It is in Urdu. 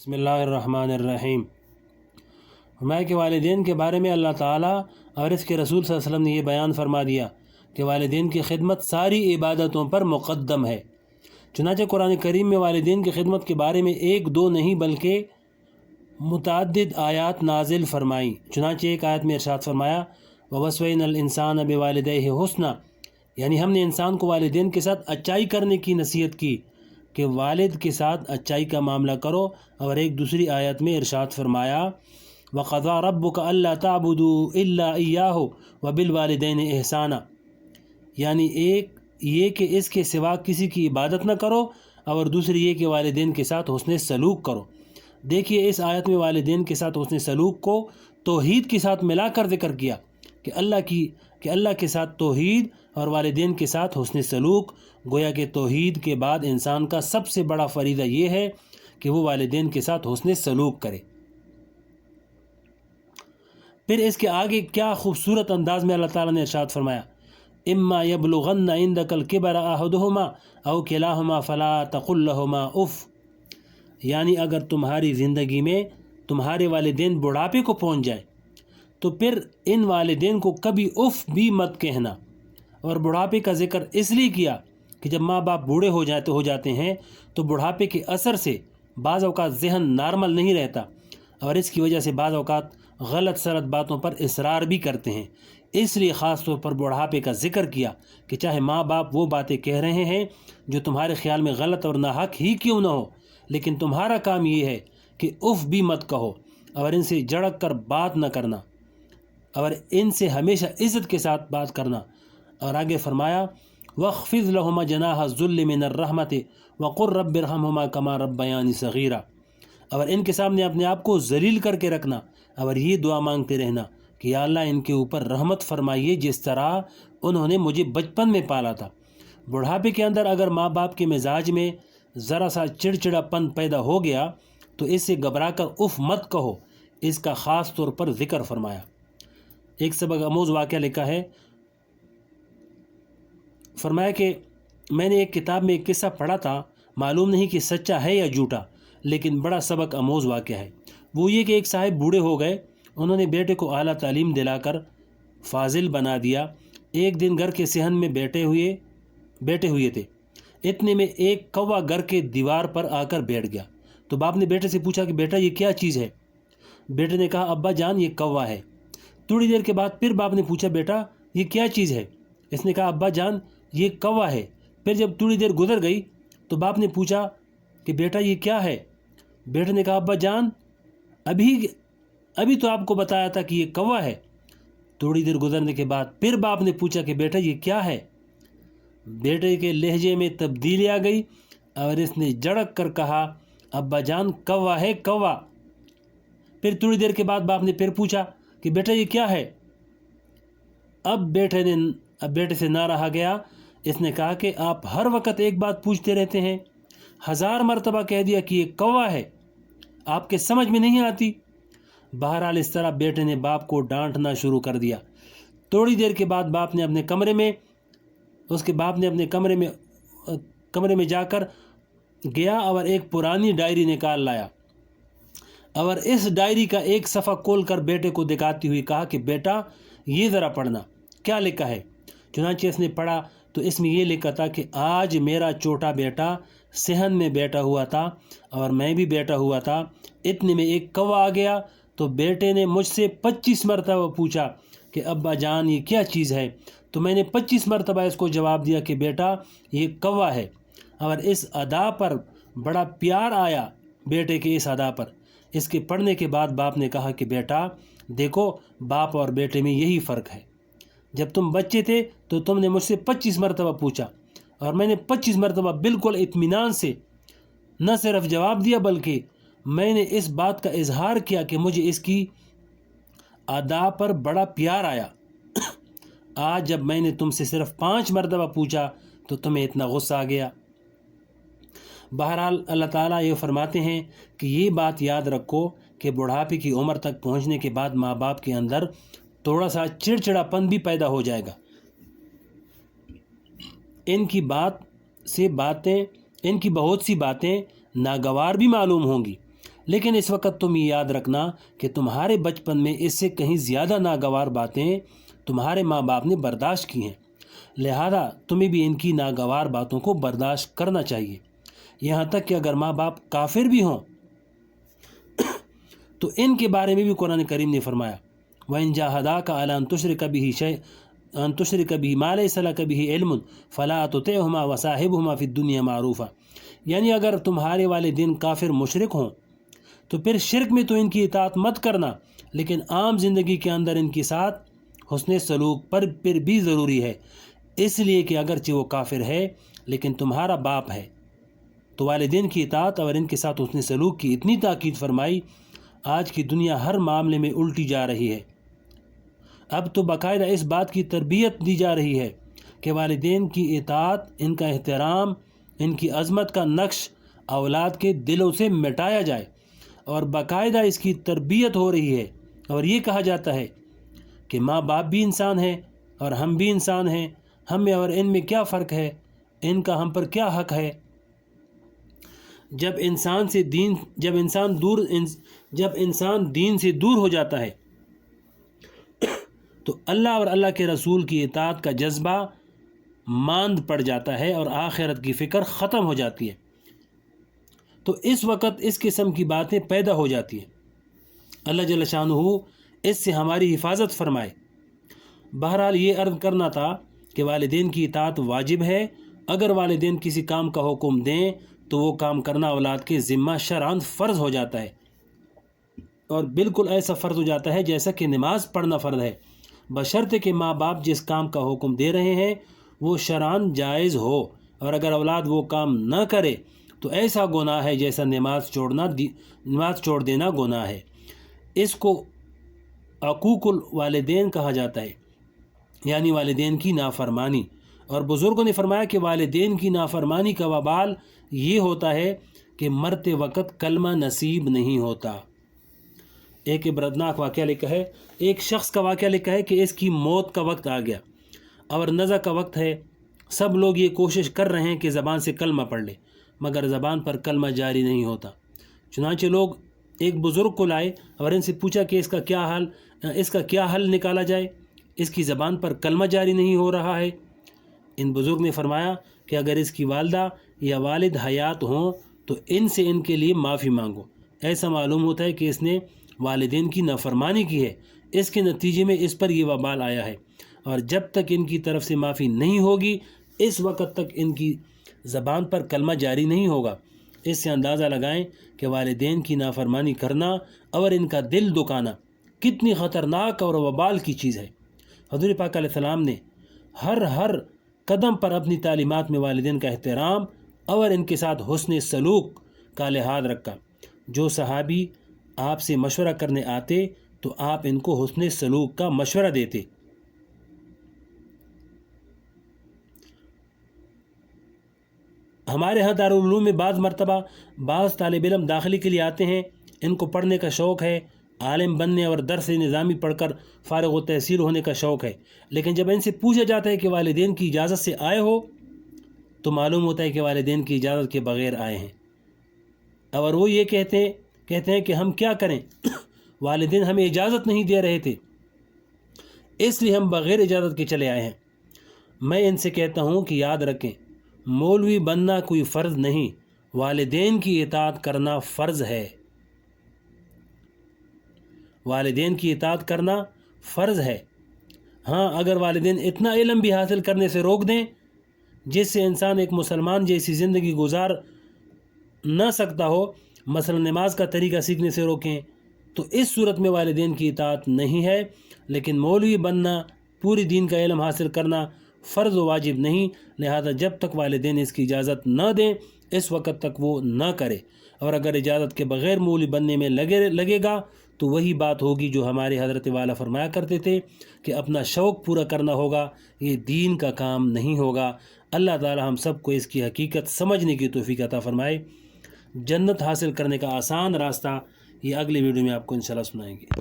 بسم اللہ الرحمن الرحیم۔ فرمایا کہ والدین کے بارے میں اللہ تعالیٰ اور اس کے رسول صلی اللہ علیہ وسلم نے یہ بیان فرما دیا کہ والدین کی خدمت ساری عبادتوں پر مقدم ہے۔ چنانچہ قرآن کریم میں والدین کی خدمت کے بارے میں ایک دو نہیں بلکہ متعدد آیات نازل فرمائیں۔ چنانچہ ایک آیت میں ارشاد فرمایا وَوَصَّيْنَا الْإِنسَانَ بِوَالِدَيْهِ حُسْنًا، یعنی ہم نے انسان کو والدین کے ساتھ اچائی کرنے کی نصیحت کی کہ والد کے ساتھ اچائی کا معاملہ کرو، اور ایک دوسری آیت میں ارشاد فرمایا وَقَضَىٰ رَبُّكَ أَلَّا تَعْبُدُوا إِلَّا إِيَّاهُ وَبِالْوَالِدَيْنِ إِحْسَانًا، یعنی ایک یہ کہ اس کے سوا کسی کی عبادت نہ کرو، اور دوسری یہ کہ والدین کے ساتھ حسن سلوک کرو۔ دیکھیے اس آیت میں والدین کے ساتھ حسن سلوک کو توحید کے ساتھ ملا کر ذکر کیا کہ اللہ کے ساتھ توحید اور والدین کے ساتھ حسن سلوک، گویا کہ توحید کے بعد انسان کا سب سے بڑا فریضہ یہ ہے کہ وہ والدین کے ساتھ حسن سلوک کرے۔ پھر اس کے آگے کیا خوبصورت انداز میں اللہ تعالیٰ نے ارشاد فرمایا اما یبلغن عندک الکبر احدہما او کلاہما فلا تقل لہما اف، یعنی اگر تمہاری زندگی میں تمہارے والدین بڑھاپے کو پہنچ جائے تو پھر ان والدین کو کبھی اف بھی مت کہنا۔ اور بڑھاپے کا ذکر اس لیے کیا کہ جب ماں باپ بوڑھے ہو جاتے ہیں تو بڑھاپے کے اثر سے بعض اوقات ذہن نارمل نہیں رہتا، اور اس کی وجہ سے بعض اوقات غلط سلط باتوں پر اصرار بھی کرتے ہیں۔ اس لیے خاص طور پر بڑھاپے کا ذکر کیا کہ چاہے ماں باپ وہ باتیں کہہ رہے ہیں جو تمہارے خیال میں غلط اور ناحق ہی کیوں نہ ہو، لیکن تمہارا کام یہ ہے کہ اف بھی مت کہو، اور ان سے جھڑک کر بات نہ کرنا، اور ان سے ہمیشہ عزت کے ساتھ بات کرنا۔ اور آگے فرمایا وَاخْفِضْ لَهُمَا جَنَاحَ الذُّلِّ مِنَ الرَّحْمَةِ وَقُلْ رَبِّ ارْحَمْهُمَا كَمَا رَبَّيَانِي صَغِيرًا، اور ان کے سامنے اپنے آپ کو ذلیل کر کے رکھنا، اور یہ دعا مانگتے رہنا کہ یا اللہ ان کے اوپر رحمت فرمائیے جس طرح انہوں نے مجھے بچپن میں پالا تھا۔ بڑھاپے کے اندر اگر ماں باپ کے مزاج میں ذرا سا چڑچڑا پن پیدا ہو گیا تو اس سے گھبرا کر اف مت کہو، اس کا خاص طور پر ذکر فرمایا۔ ایک سبق آموز واقعہ لکھا ہے، فرمایا کہ میں نے ایک کتاب میں ایک قصہ پڑھا تھا، معلوم نہیں کہ سچا ہے یا جھوٹا، لیکن بڑا سبق آموز واقعہ ہے۔ وہ یہ کہ ایک صاحب بوڑھے ہو گئے، انہوں نے بیٹے کو اعلیٰ تعلیم دلا کر فاضل بنا دیا۔ ایک دن گھر کے صحن میں بیٹھے ہوئے تھے، اتنے میں ایک کوا گھر کے دیوار پر آ کر بیٹھ گیا۔ تو باپ نے بیٹے سے پوچھا کہ بیٹا یہ کیا چیز ہے؟ بیٹے نے کہا ابا جان یہ کوا ہے۔ تھوڑی دیر کے بعد پھر باپ نے پوچھا بیٹا یہ کیا چیز ہے؟ اس نے کہا ابا جان یہ کوا ہے۔ پھر جب تھوڑی دیر گزر گئی تو باپ نے پوچھا کہ بیٹا یہ کیا ہے؟ بیٹے نے کہا ابا جان ابھی تو آپ کو بتایا تھا کہ یہ کوا ہے۔ تھوڑی دیر گزرنے کے بعد پھر باپ نے پوچھا کہ بیٹا یہ کیا ہے؟ بیٹے کے لہجے میں تبدیلی آ گئی اور اس نے جھڑک کر کہا ابا جان کوا ہے کوا۔ پھر تھوڑی دیر کے بعد باپ نے پھر پوچھا کہ بیٹا یہ کیا ہے؟ اب بیٹے سے نہ رہا گیا، اس نے کہا کہ آپ ہر وقت ایک بات پوچھتے رہتے ہیں، 1000 مرتبہ کہہ دیا کہ یہ کوا ہے، آپ کے سمجھ میں نہیں آتی۔ بہرحال اس طرح بیٹے نے باپ کو ڈانٹنا شروع کر دیا۔ تھوڑی دیر کے بعد باپ نے اپنے کمرے میں جا کر گیا اور ایک پرانی ڈائری نکال لایا، اور اس ڈائری کا ایک صفحہ کھول کر بیٹے کو دکھاتی ہوئی کہا کہ بیٹا یہ ذرا پڑھنا کیا لکھا ہے۔ چنانچہ اس نے پڑھا تو اس میں یہ لکھا تھا کہ آج میرا چھوٹا بیٹا صحن میں بیٹھا ہوا تھا اور میں بھی بیٹھا ہوا تھا، اتنے میں ایک کوا آ گیا تو بیٹے نے مجھ سے 25 مرتبہ پوچھا کہ ابا جان یہ کیا چیز ہے؟ تو میں نے 25 مرتبہ اس کو جواب دیا کہ بیٹا یہ کوا ہے، اور اس ادا پر بڑا پیار آیا بیٹے کے اس ادا پر۔ اس کے پڑھنے کے بعد باپ نے کہا کہ بیٹا دیکھو باپ اور بیٹے میں یہی فرق ہے، جب تم بچے تھے تو تم نے مجھ سے 25 مرتبہ پوچھا اور میں نے 25 مرتبہ بالکل اطمینان سے نہ صرف جواب دیا بلکہ میں نے اس بات کا اظہار کیا کہ مجھے اس کی ادا پر بڑا پیار آیا۔ آج جب میں نے تم سے صرف 5 مرتبہ پوچھا تو تمہیں اتنا غصہ آ گیا۔ بہرحال اللہ تعالیٰ یہ فرماتے ہیں کہ یہ بات یاد رکھو کہ بڑھاپے کی عمر تک پہنچنے کے بعد ماں باپ کے اندر تھوڑا سا چڑچڑا پن بھی پیدا ہو جائے گا۔ ان کی بہت سی باتیں ناگوار بھی معلوم ہوں گی، لیکن اس وقت تم یہ یاد رکھنا کہ تمہارے بچپن میں اس سے کہیں زیادہ ناگوار باتیں تمہارے ماں باپ نے برداشت کی ہیں، لہذا تمہیں بھی ان کی ناگوار باتوں کو برداشت کرنا چاہیے، یہاں تک کہ اگر ماں باپ کافر بھی ہوں تو ان کے بارے میں بھی قرآن کریم نے فرمایا وَإِن جَاهَدَاكَ عَلَىٰ أَن تُشْرِكَ بِهِ مَا لَيْسَ لَكَ بِهِ عِلْمٌ فَلَا تُطِعْهُمَا وَصَاحِبْهُمَا فِي الدُّنْيَا مَعْرُوفًا، یعنی اگر تمہارے والدین کافر مشرک ہوں تو پھر شرک میں تو ان کی اطاعت مت کرنا، لیکن عام زندگی کے اندر ان کے ساتھ حسن سلوک پر پھر بھی ضروری ہے، اس لیے کہ اگرچہ وہ کافر ہے لیکن تمہارا باپ ہے۔ تو والدین کی اطاعت اور ان کے ساتھ حسن سلوک کی اتنی تاکید فرمائی، آج کی دنیا ہر معاملے میں الٹی جا رہی ہے۔ اب تو باقاعدہ اس بات کی تربیت دی جا رہی ہے کہ والدین کی اطاعت، ان کا احترام، ان کی عظمت کا نقش اولاد کے دلوں سے مٹایا جائے، اور باقاعدہ اس کی تربیت ہو رہی ہے، اور یہ کہا جاتا ہے کہ ماں باپ بھی انسان ہیں اور ہم بھی انسان ہیں، ہم میں اور ان میں کیا فرق ہے، ان کا ہم پر کیا حق ہے۔ جب انسان دین سے دور ہو جاتا ہے تو اللہ اور اللہ کے رسول کی اطاعت کا جذبہ ماند پڑ جاتا ہے اور آخرت کی فکر ختم ہو جاتی ہے، تو اس وقت اس قسم کی باتیں پیدا ہو جاتی ہیں۔ اللہ جل شانہ اس سے ہماری حفاظت فرمائے۔ بہرحال یہ عرض کرنا تھا کہ والدین کی اطاعت واجب ہے، اگر والدین کسی کام کا حکم دیں تو وہ کام کرنا اولاد کے ذمہ شرعاً فرض ہو جاتا ہے، اور بالکل ایسا فرض ہو جاتا ہے جیسا کہ نماز پڑھنا فرض ہے، بشرطے کہ ماں باپ جس کام کا حکم دے رہے ہیں وہ شرعاً جائز ہو، اور اگر اولاد وہ کام نہ کرے تو ایسا گناہ ہے جیسا نماز چھوڑ دینا گناہ ہے۔ اس کو عقوق الوالدین کہا جاتا ہے، یعنی والدین کی نافرمانی، اور بزرگوں نے فرمایا کہ والدین کی نافرمانی کا وبال یہ ہوتا ہے کہ مرتے وقت کلمہ نصیب نہیں ہوتا۔ ایک عبرتناک واقعہ لکھا ہے، ایک شخص کا واقعہ لکھا ہے کہ اس کی موت کا وقت آ گیا اور نزع کا وقت ہے، سب لوگ یہ کوشش کر رہے ہیں کہ زبان سے کلمہ پڑھ لے، مگر زبان پر کلمہ جاری نہیں ہوتا۔ چنانچہ لوگ ایک بزرگ کو لائے اور ان سے پوچھا کہ اس کا کیا حل نکالا جائے، اس کی زبان پر کلمہ جاری نہیں ہو رہا ہے۔ ان بزرگ نے فرمایا کہ اگر اس کی والدہ یا والد حیات ہوں تو ان سے ان کے لیے معافی مانگو، ایسا معلوم ہوتا ہے کہ اس نے والدین کی نافرمانی کی ہے، اس کے نتیجے میں اس پر یہ وبال آیا ہے، اور جب تک ان کی طرف سے معافی نہیں ہوگی اس وقت تک ان کی زبان پر کلمہ جاری نہیں ہوگا۔ اس سے اندازہ لگائیں کہ والدین کی نافرمانی کرنا اور ان کا دل دکانا کتنی خطرناک اور وبال کی چیز ہے۔ حضور پاک علیہ السلام نے ہر قدم پر اپنی تعلیمات میں والدین کا احترام اور ان کے ساتھ حسن سلوک کا لحاظ رکھا۔ جو صحابی آپ سے مشورہ کرنے آتے تو آپ ان کو حسن سلوک کا مشورہ دیتے۔ ہمارے ہاں دارالعلوم میں بعض مرتبہ بعض طالب علم داخلے کے لیے آتے ہیں، ان کو پڑھنے کا شوق ہے، عالم بننے اور درس نظامی پڑھ کر فارغ و تحصیل ہونے کا شوق ہے، لیکن جب ان سے پوچھا جاتا ہے کہ والدین کی اجازت سے آئے ہو تو معلوم ہوتا ہے کہ والدین کی اجازت کے بغیر آئے ہیں، اور وہ یہ کہتے ہیں کہ ہم کیا کریں، والدین ہمیں اجازت نہیں دے رہے تھے اس لیے ہم بغیر اجازت کے چلے آئے ہیں۔ میں ان سے کہتا ہوں کہ یاد رکھیں، مولوی بننا کوئی فرض نہیں، والدین کی اطاعت کرنا فرض ہے، والدین کی اطاعت کرنا فرض ہے۔ ہاں، اگر والدین اتنا علم بھی حاصل کرنے سے روک دیں جس سے انسان ایک مسلمان جیسی زندگی گزار نہ سکتا ہو، مثلا نماز کا طریقہ سیکھنے سے روکیں، تو اس صورت میں والدین کی اطاعت نہیں ہے، لیکن مولوی بننا، پوری دین کا علم حاصل کرنا فرض و واجب نہیں، لہذا جب تک والدین اس کی اجازت نہ دیں اس وقت تک وہ نہ کرے، اور اگر اجازت کے بغیر مولوی بننے میں لگے گا تو وہی بات ہوگی جو ہمارے حضرت والا فرمایا کرتے تھے کہ اپنا شوق پورا کرنا ہوگا، یہ دین کا کام نہیں ہوگا۔ اللہ تعالی ہم سب کو اس کی حقیقت سمجھنے کی توفیق عطا فرمائے۔ جنت حاصل کرنے کا آسان راستہ یہ اگلے ویڈیو میں آپ کو انشاءاللہ سنائیں گے۔